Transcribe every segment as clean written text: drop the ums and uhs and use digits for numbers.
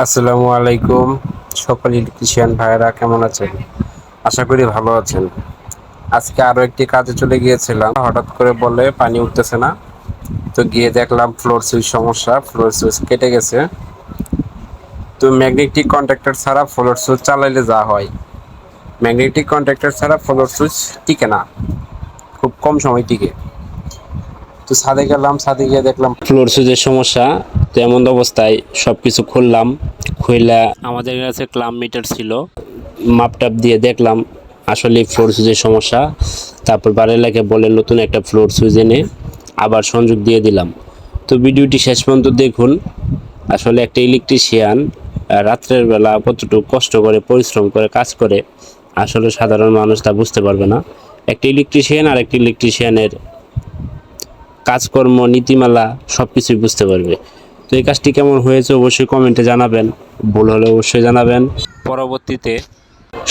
আসসালামু আলাইকুম। সকল ইলেকট্রিশিয়ান ভাইয়েরা কেমন আছেন? আশা করি ভালো আছেন। আজকে আরো একটি কাজে চলে গিয়েছিলাম, হঠাৎ করে বলে পানি উঠতেছে না। তো গিয়ে দেখলাম ফ্লোর সুইচ সমস্যা, ফ্লোর সুইচ কেটে গেছে। তো ম্যাগনেটিক কন্ট্যাক্টর ছাড়া ফ্লোর সুইচ চালাইলে যা হয়, ম্যাগনেটিক কন্ট্যাক্টর ছাড়া ফ্লোর সুইচ টিকে না, খুব কম সময় টিকে। তো ছাদে গেলাম, ছাদে গিয়ে দেখলাম ফ্লোর সুইচের সমস্যা। তো এমন অবস্থায় সবকিছু খুললাম, খুইলা আমাদের কাছে ক্লাম মিটার ছিল, মাপটাপ দিয়ে দেখলাম আসলে ফ্লোর সুইচের সমস্যা। তারপর বাড়িওয়ালাকে বলে নতুন একটা ফ্লোর সুইচ এনে আবার সংযোগ দিয়ে দিলাম। তো ভিডিওটি শেষ পর্যন্ত দেখুন। আসলে একটা ইলেকট্রিশিয়ান রাত্রের বেলা কতটুকু কষ্ট করে পরিশ্রম করে কাজ করে, আসলে সাধারণ মানুষ তা বুঝতে পারবে না। একটা ইলেকট্রিশিয়ান আর একটা ইলেকট্রিশিয়ানের কাজকর্ম, নীতিমালা সব কিছুই বুঝতে পারবে। তো এই কাজটি কেমন হয়েছে অবশ্যই কমেন্টে জানাবেন, ভুল হলে অবশ্যই জানাবেন, পরবর্তীতে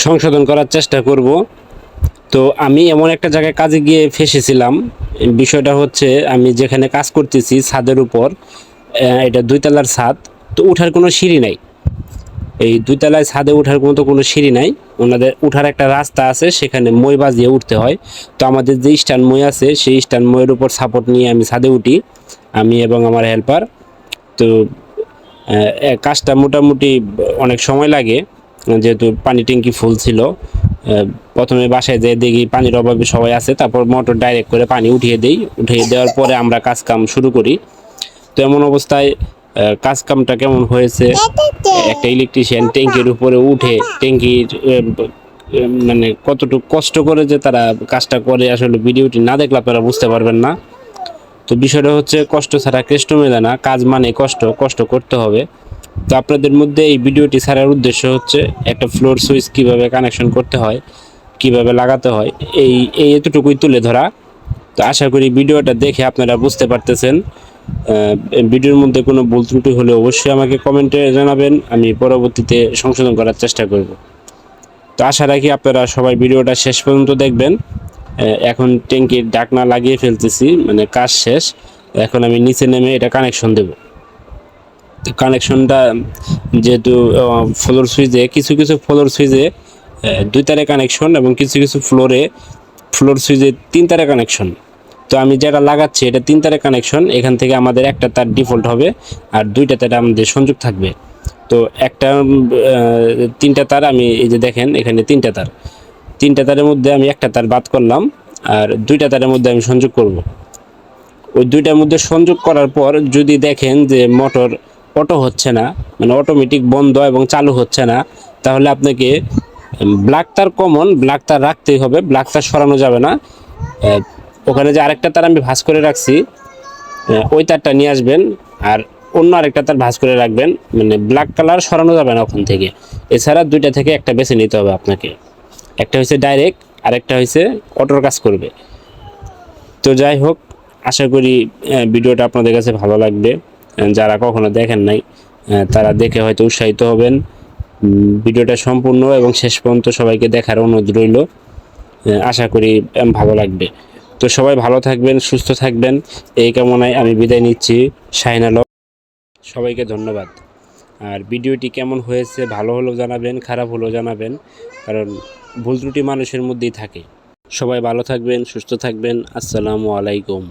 সংশোধন করার চেষ্টা করব। তো আমি এমন একটা জায়গায় কাজে গিয়ে ফেঁসেছিলাম। বিষয়টা হচ্ছে, আমি যেখানে কাজ করতেছি ছাদের উপর, এটা 2 তলার ছাদ। তো উঠার কোনো সিঁড়ি নাই, এই 2 তলায় ছাদে ওঠার মতো কোনো সিঁড়ি নাই। ওনাদের উঠার একটা রাস্তা আছে, সেখানে মই বাজিয়ে উঠতে হয়। তো আমাদের যে স্ট্যান্ড মই আছে, সেই স্ট্যান্ড মইয়ের উপর সাপোর্ট নিয়ে আমি ছাদে উঠি, আমি এবং আমার হেল্পার। তো কাজটা মোটামুটি অনেক সময় লাগে, যেহেতু পানি ট্যাঙ্কি ফুল ছিল। প্রথমে বাসায় যেয়ে দেখি পানির অভাবে সবাই আছে, তারপর মোটর ডাইরেক্ট করে পানি উঠিয়ে দেই, উঠিয়ে দেওয়ার পরে আমরা কাজ কাম শুরু করি। তো এমন অবস্থায় কাজ কামটা কেমন হয়েছে, একটা ইলেকট্রিশিয়ান ট্যাঙ্কির উপরে উঠে ট্যাঙ্কির মানে কতটুকু কষ্ট করে যে তারা কাজটা করে, আসলে ভিডিওটি না দেখলে আপনারা বুঝতে পারবেন না। তো বিষয়টা হচ্ছে, কষ্ট ছাড়া কেষ্ট মেলে না, কাজ মানে কষ্ট, কষ্ট করতে হবে। তো আপনাদের মধ্যে এই ভিডিওটি ছাড়ার উদ্দেশ্য হচ্ছে একটা ফ্লোর সুইচ কীভাবে কানেকশন করতে হয়, কিভাবে লাগাতে হয়, এই এই এতটুকুই তুলে ধরা। তো আশা করি ভিডিওটা দেখে আপনারা বুঝতে পারতেছেন। ভিডিওর মধ্যে কোনো ভুল ত্রুটি হলে অবশ্যই আমাকে কমেন্টে জানাবেন, আমি পরবর্তীতে সংশোধন করার চেষ্টা করব। তো আশা রাখি আপনারা সবাই ভিডিওটা শেষ পর্যন্ত দেখবেন। এখন ট্যাঙ্কির ঢাকনা লাগিয়ে ফেলতেছি, মানে কাজ শেষ। এখন আমি নিচে নেমে এটা কানেকশন দেব। তো কানেকশনটা যেহেতু ফ্লোর সুইচে, কিছু কিছু ফ্লোর সুইচে 2 তারে কানেকশন, এবং কিছু কিছু ফ্লোর সুইচে 3 তারে কানেকশন। তো আমি যেটা লাগাচ্ছি এটা 3 তারে কানেকশন। এখান থেকে আমাদের একটা তার ডিফল্ট হবে, আর 2টা তার আমাদের সংযোগ থাকবে। তো একটা 3টা তার, আমি এই যে দেখেন এখানে 3টা তার, 3টা তারের মধ্যে আমি একটা তার বাদ করলাম, আর 2টা তারের মধ্যে আমি সংযোগ করব। ওই 2টার মধ্যে সংযোগ করার পর যদি দেখেন যে মোটর অটো হচ্ছে না, মানে অটোমেটিক বন্ধ এবং চালু হচ্ছে না, তাহলে আপনাকে ব্ল্যাক তার কমন, ব্ল্যাক তার রাখতেই হবে, ব্ল্যাক তার সরানো যাবে না। ওখানে যে আরেকটা তার আমি ভাঁজ করে রাখছি, ওই তারটা নিয়ে আসবেন, আর অন্য আরেকটা তার ভাঁজ করে রাখবেন। মানে ব্ল্যাক কালার সরানো যাবে না ওখান থেকে। এছাড়া 2টা থেকে একটা বেছে নিতে হবে আপনাকে। একটা হচ্ছে ডাইরেক্ট, আরেকটা হচ্ছে অটোর কাজ করবে। তো যাই হোক, আশা করি ভিডিওটা আপনাদের কাছে ভালো লাগবে। যারা কখনো দেখেন নাই, তারা দেখে হয়তো উৎসাহিত হবেন। ভিডিওটা সম্পূর্ণ এবং শেষ পর্যন্ত সবাইকে দেখার অনুরোধ রইল। আশা করি ভালো লাগবে। তো সবাই ভালো থাকবেন, সুস্থ থাকবেন, এই কামনায় আমি বিদায় নিচ্ছি। শাহিন আলম, সবাইকে ধন্যবাদ। আর ভিডিওটি কেমন হয়েছে, ভালো হলেও জানাবেন, খারাপ হলেও জানাবেন, কারণ ভুল ত্রুটি মানুষের মধ্যেই থাকে। সবাই ভালো থাকবেন, সুস্থ থাকবেন। আসসালামু আলাইকুম।